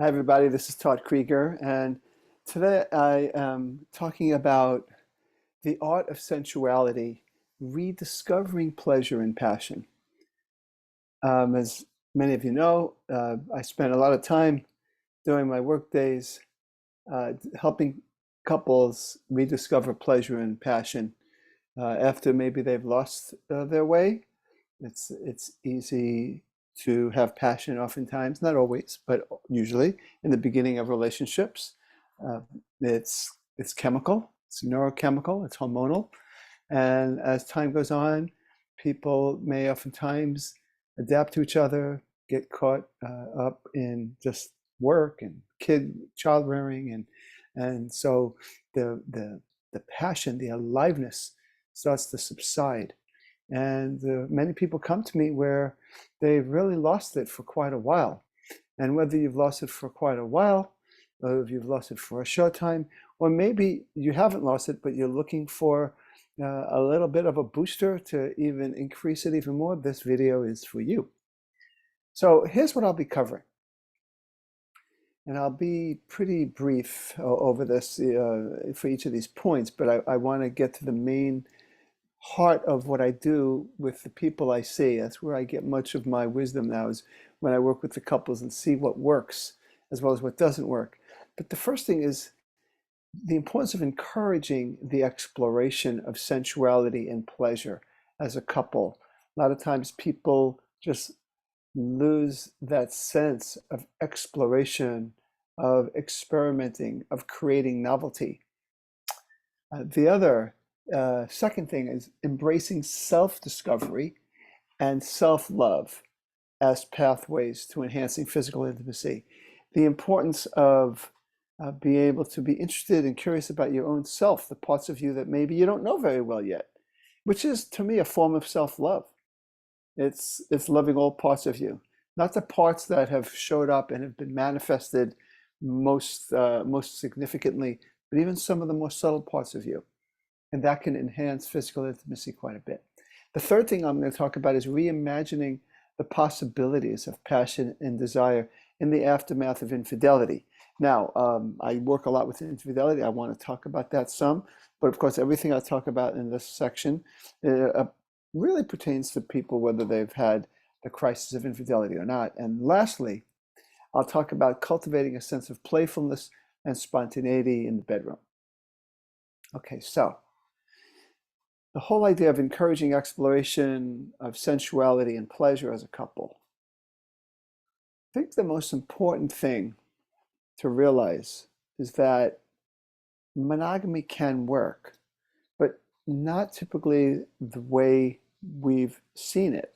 Hi, everybody. This is Todd Creager, and today I am talking about the art of sensuality, rediscovering pleasure and passion. As many of you know, I spend a lot of time during my work days helping couples rediscover pleasure and passion after maybe they've lost their way. It's easy to have passion oftentimes, not always, but usually in the beginning of relationships. Uh, it's chemical, it's neurochemical, it's hormonal, and as time goes on, people may oftentimes adapt to each other, get caught up in just work and child rearing, and so the passion, the aliveness starts to subside. And many people come to me where they've really lost it for quite a while. And whether you've lost it for quite a while, or if you've lost it for a short time, or maybe you haven't lost it, but you're looking for a little bit of a booster to even increase it even more, this video is for you. So here's what I'll be covering. And I'll be pretty brief over this for each of these points, but I want to get to the main heart of what I do with the people I see. That's where I get much of my wisdom now, is when I work with the couples and see what works as well as what doesn't work. But the first thing is the importance of encouraging the exploration of sensuality and pleasure as a couple. A lot of times people just lose that sense of exploration, of experimenting, of creating novelty. The other second thing is embracing self-discovery and self-love as pathways to enhancing physical intimacy. The importance of being able to be interested and curious about your own self, the parts of you that maybe you don't know very well yet, which is to me a form of self-love. It's loving all parts of you, not the parts that have showed up and have been manifested most significantly, but even some of the more subtle parts of you. And that can enhance physical intimacy quite a bit. The third thing I'm going to talk about is reimagining the possibilities of passion and desire in the aftermath of infidelity. Now, I work a lot with infidelity. I want to talk about that some, but of course, everything I talk about in this section really pertains to people, whether they've had the crisis of infidelity or not. And lastly, I'll talk about cultivating a sense of playfulness and spontaneity in the bedroom. Okay, so the whole idea of encouraging exploration of sensuality and pleasure as a couple. I think the most important thing to realize is that monogamy can work, but not typically the way we've seen it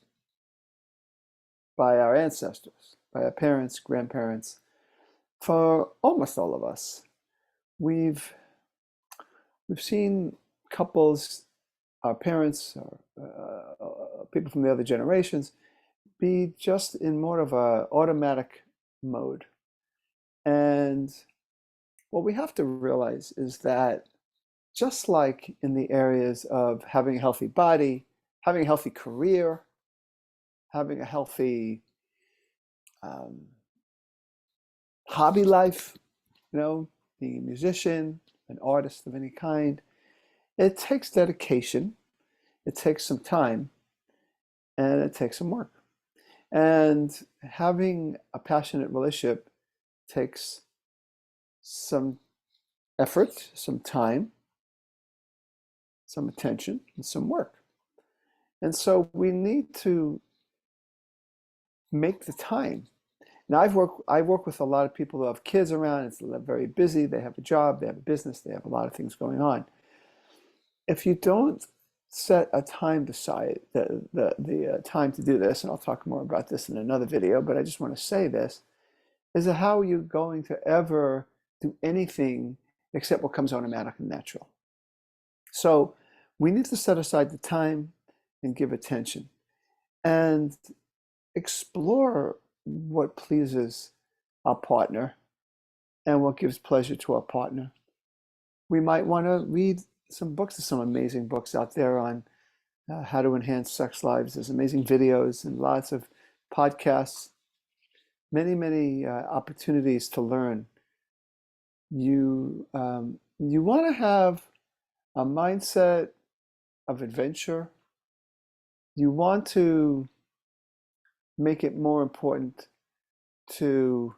by our ancestors, by our parents, grandparents. For almost all of us, we've seen couples, our parents, or people from the other generations, be just in more of a automatic mode. And what we have to realize is that just like in the areas of having a healthy body, having a healthy career, having a healthy um, hobby life, being a musician, an artist of any kind, it takes dedication, it takes some time, and it takes some work. And having a passionate relationship takes some effort, some time, some attention, and some work. And so we need to make the time. Now, I work with a lot of people who have kids around. It's very busy. They have a job, they have a business, they have a lot of things going on. If you don't set a time aside, the time to do this, and I'll talk more about this in another video, but I just want to say this, is that how are you going to ever do anything except what comes automatic and natural? So we need to set aside the time and give attention and explore what pleases our partner and what gives pleasure to our partner. We might want to read some books. There's some amazing books out there on how to enhance sex lives. There's amazing videos and lots of podcasts. many opportunities to learn. You want to have a mindset of adventure. You want to make it more important to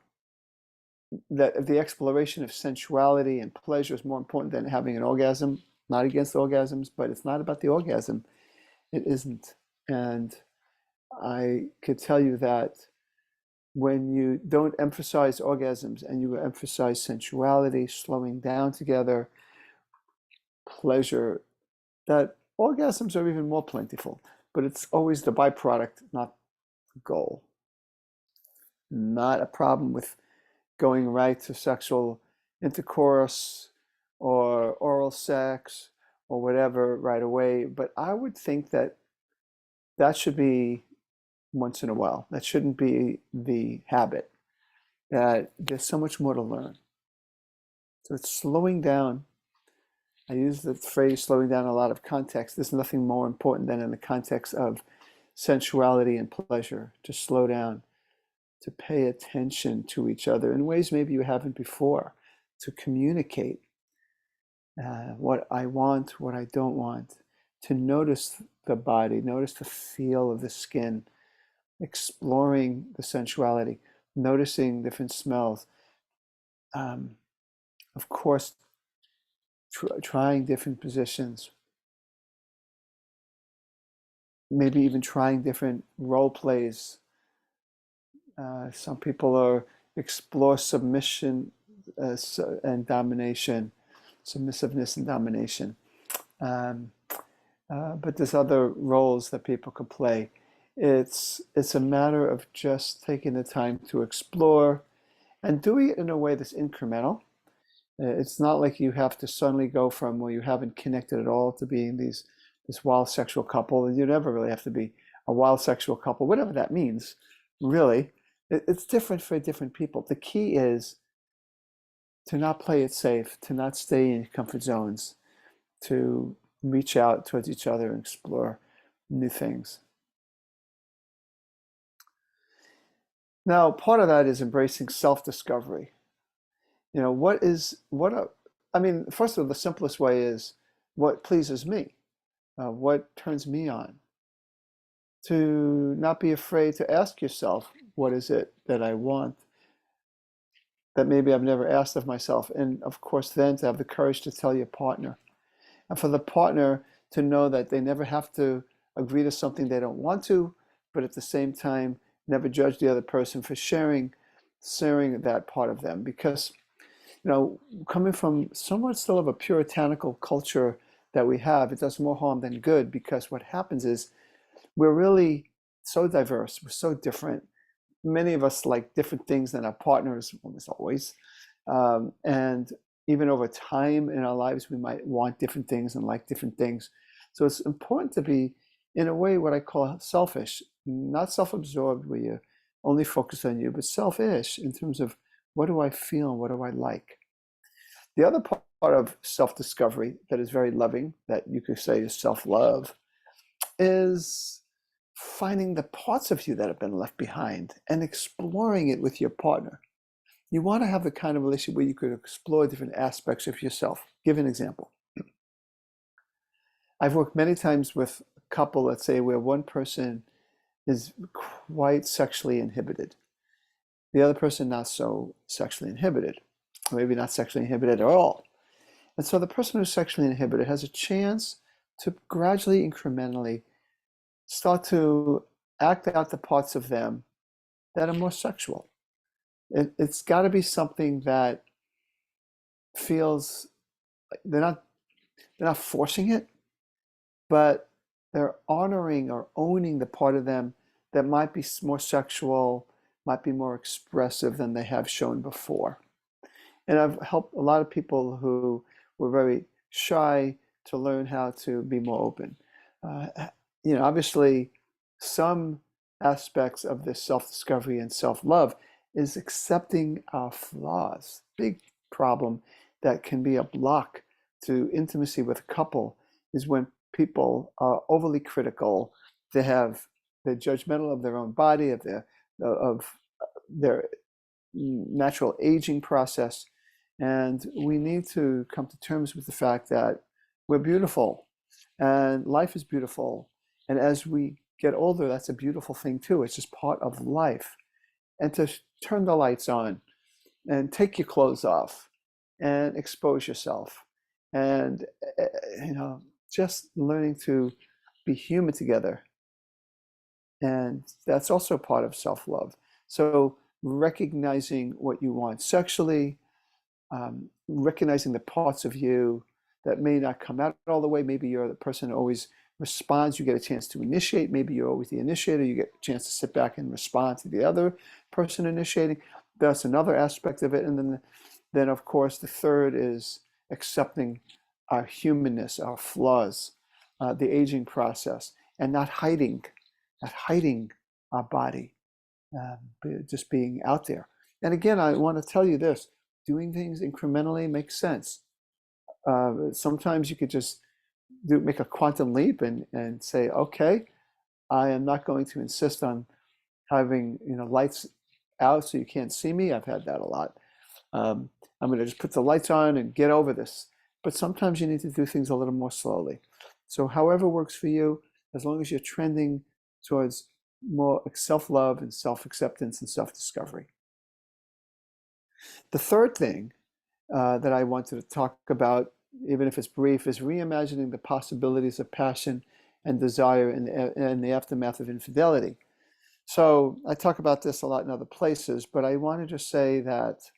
that the exploration of sensuality and pleasure is more important than having an orgasm. Not against orgasms, but it's not about the orgasm. It isn't. And I could tell you that when you don't emphasize orgasms and you emphasize sensuality, slowing down together, pleasure, that orgasms are even more plentiful. But it's always the byproduct, not the goal. Not a problem with going right to sexual intercourse or oral sex or whatever right away. But I would think that that should be once in a while. That shouldn't be the habit. That there's so much more to learn. So it's slowing down. I use the phrase slowing down in a lot of contexts. There's nothing more important than in the context of sensuality and pleasure to slow down, to pay attention to each other in ways maybe you haven't before, to communicate what I want, what I don't want, to notice the body, notice the feel of the skin, exploring the sensuality, noticing different smells. Um, of course, trying different positions, maybe even trying different role plays. Some people are explore submission and domination, submissiveness and domination. Um, but there's other roles that people can play. It's a matter of just taking the time to explore and doing it in a way that's incremental. It's not like you have to suddenly go from where you haven't connected at all to being this wild sexual couple, and you never really have to be a wild sexual couple, whatever that means. Really, it's different for different people. The key is to not play it safe, to not stay in comfort zones, to reach out towards each other and explore new things. Now, part of that is embracing self-discovery. You know, I mean, first of all, the simplest way is what pleases me, what turns me on. To not be afraid to ask yourself, what is it that I want that maybe I've never asked of myself? And of course, then to have the courage to tell your partner. And for the partner to know that they never have to agree to something they don't want to, but at the same time, never judge the other person for sharing that part of them. Because, you know, coming from somewhat still of a puritanical culture that we have, it does more harm than good, because what happens is we're really so diverse, we're so different. Many of us like different things than our partners, almost always. And even over time in our lives, we might want different things and like different things. So it's important to be, in a way, what I call selfish, not self-absorbed, where you only focus on you, but selfish in terms of what do I feel and what do I like. The other part of self-discovery that is very loving, that you could say is self-love, is finding the parts of you that have been left behind and exploring it with your partner. You want to have the kind of relationship where you could explore different aspects of yourself. Give an example. I've worked many times with a couple, let's say, where one person is quite sexually inhibited, the other person not so sexually inhibited, or maybe not sexually inhibited at all. And so the person who's sexually inhibited has a chance to gradually, incrementally start to act out the parts of them that are more sexual. It's got to be something that feels like they're not forcing it, but they're honoring or owning the part of them that might be more sexual, might be more expressive than they have shown before. And I've helped a lot of people who were very shy to learn how to be more open. Obviously, some aspects of this self-discovery and self-love is accepting our flaws. Big problem that can be a block to intimacy with a couple is when people are overly critical. They're judgmental of their own body, of their natural aging process. And we need to come to terms with the fact that we're beautiful and life is beautiful. And as we get older, that's a beautiful thing too. It's just part of life. And to turn the lights on and take your clothes off and expose yourself and, you know, just learning to be human together. And that's also part of self-love. So recognizing what you want sexually, recognizing the parts of you that may not come out all the way. Maybe you're the person who always responds. You get a chance to initiate. Maybe you're always the initiator. You get a chance to sit back and respond to the other person initiating. That's another aspect of it. And then of course, the third is accepting our humanness, our flaws, the aging process, and not hiding our body, just being out there. And again, I want to tell you this, doing things incrementally makes sense. Sometimes you could just make a quantum leap and say, okay, I am not going to insist on having, lights out so you can't see me. I've had that a lot. I'm going to just put the lights on and get over this. But sometimes you need to do things a little more slowly. So however works for you, as long as you're trending towards more self-love and self-acceptance and self-discovery. The third thing that I wanted to talk about, even if it's brief, is reimagining the possibilities of passion and desire in the aftermath of infidelity. So I talk about this a lot in other places, but I want to just say that,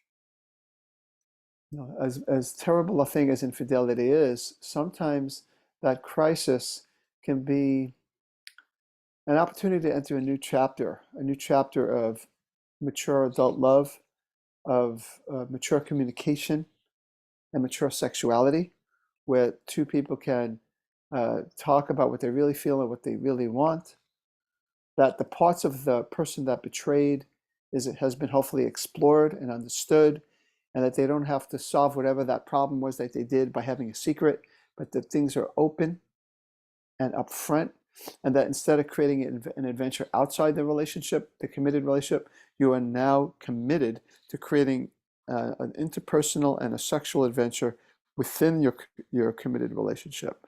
as terrible a thing as infidelity is, sometimes that crisis can be an opportunity to enter a new chapter of mature adult love, of mature communication, and mature sexuality, where two people can talk about what they really feel and what they really want, that the parts of the person that betrayed has been hopefully explored and understood, and that they don't have to solve whatever that problem was that they did by having a secret, but that things are open and upfront, and that instead of creating an adventure outside the relationship, the committed relationship, you are now committed to creating an interpersonal and a sexual adventure within your committed relationship.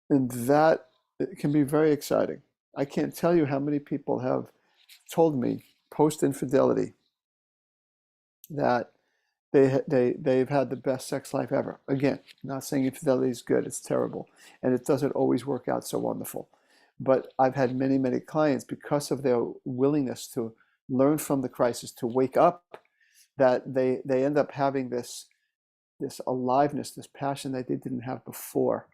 And that it can be very exciting. I can't tell you how many people have told me post-infidelity that they've had the best sex life ever. Again, not saying infidelity is good, it's terrible. And it doesn't always work out so wonderful. But I've had many, many clients, because of their willingness to learn from the crisis, to wake up, that they end up having this aliveness, this passion that they didn't have before.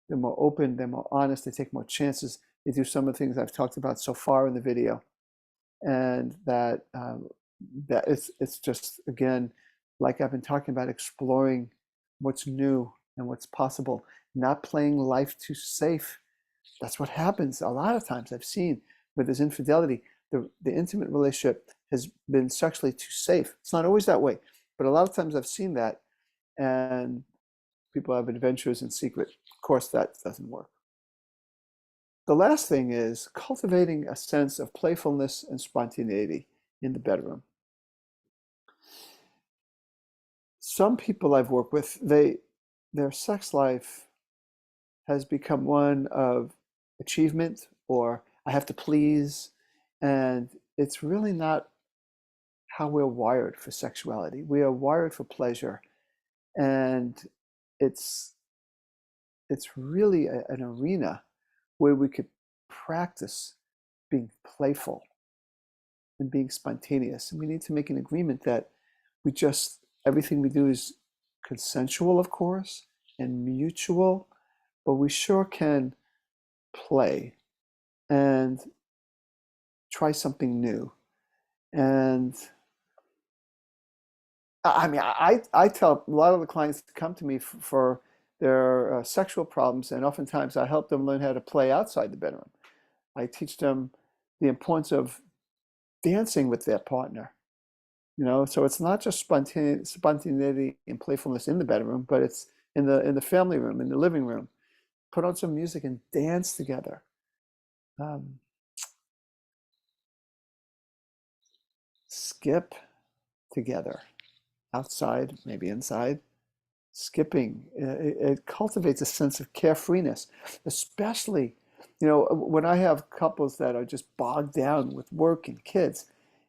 They're more open, they're more honest, they take more chances, they do some of the things I've talked about so far in the video. And that it's just, again, like I've been talking about, exploring what's new and what's possible, not playing life too safe. That's what happens a lot of times. I've seen with this infidelity, the intimate relationship has been sexually too safe. It's not always that way, but a lot of times I've seen that, and people have adventures in secret. Of course, that doesn't work. The last thing is cultivating a sense of playfulness and spontaneity in the bedroom. Some people I've worked with, their sex life has become one of achievement, or I have to please, and it's really not how we're wired for sexuality. We are wired for pleasure, and it's really an arena where we could practice being playful and being spontaneous. And we need to make an agreement that everything we do is consensual, of course, and mutual, but we sure can play and try something new. And I mean, I tell a lot of the clients to come to me for their sexual problems, and oftentimes I help them learn how to play outside the bedroom. I teach them the importance of dancing with their partner. So it's not just spontaneity and playfulness in the bedroom, but it's in the family room, in the living room. Put on some music and dance together. Um, skip together, outside, maybe inside. Skipping, it cultivates a sense of carefreeness, especially, when I have couples that are just bogged down with work and kids.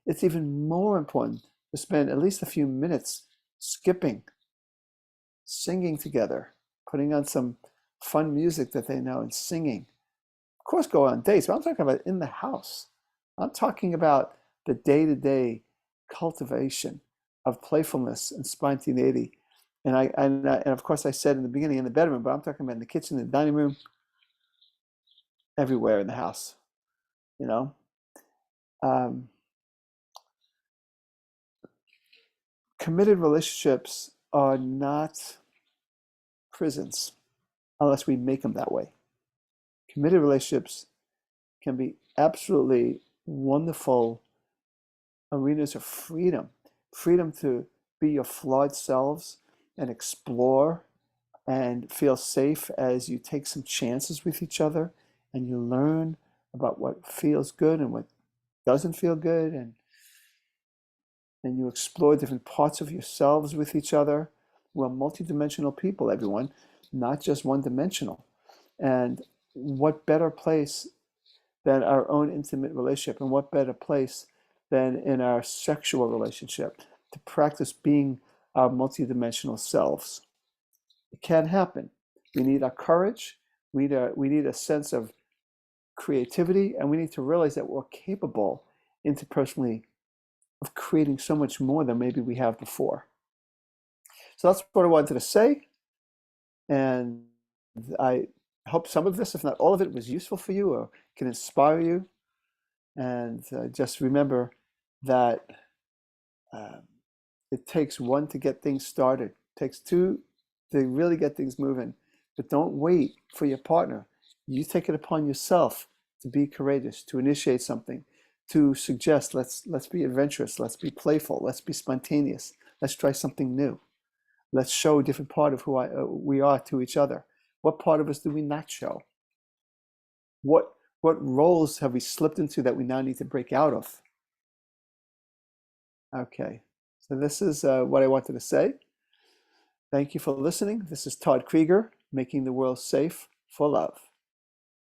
It's even more important to spend at least a few minutes skipping, singing together, putting on some fun music that they know and singing. Of course, go on dates, but I'm talking about in the house. I'm talking about the day-to-day cultivation of playfulness and spontaneity. And of course I said in the beginning in the bedroom, but I'm talking about in the kitchen, the dining room, everywhere in the house. You know, um, committed relationships are not prisons unless we make them that way. Committed relationships can be absolutely wonderful arenas of freedom, freedom to be your flawed selves and explore and feel safe as you take some chances with each other and you learn about what feels good and what doesn't feel good, and you explore different parts of yourselves with each other. We're multidimensional people, everyone, not just one-dimensional. And what better place than our own intimate relationship, and what better place than in our sexual relationship to practice being our multidimensional selves. It can happen. We need our courage. We need a sense of creativity, and we need to realize that we're capable interpersonally of creating so much more than maybe we have before. So that's what I wanted to say, and I hope some of this, if not all of it, was useful for you or can inspire you. And just remember that um, it takes one to get things started. It takes two to really get things moving. But don't wait for your partner. You take it upon yourself to be courageous, to initiate something, to suggest, let's be adventurous, let's be playful, let's be spontaneous, let's try something new. Let's show a different part of we are to each other. What part of us do we not show? What roles have we slipped into that we now need to break out of? Okay, so this is what I wanted to say. Thank you for listening. This is Todd Creager, making the world safe for love.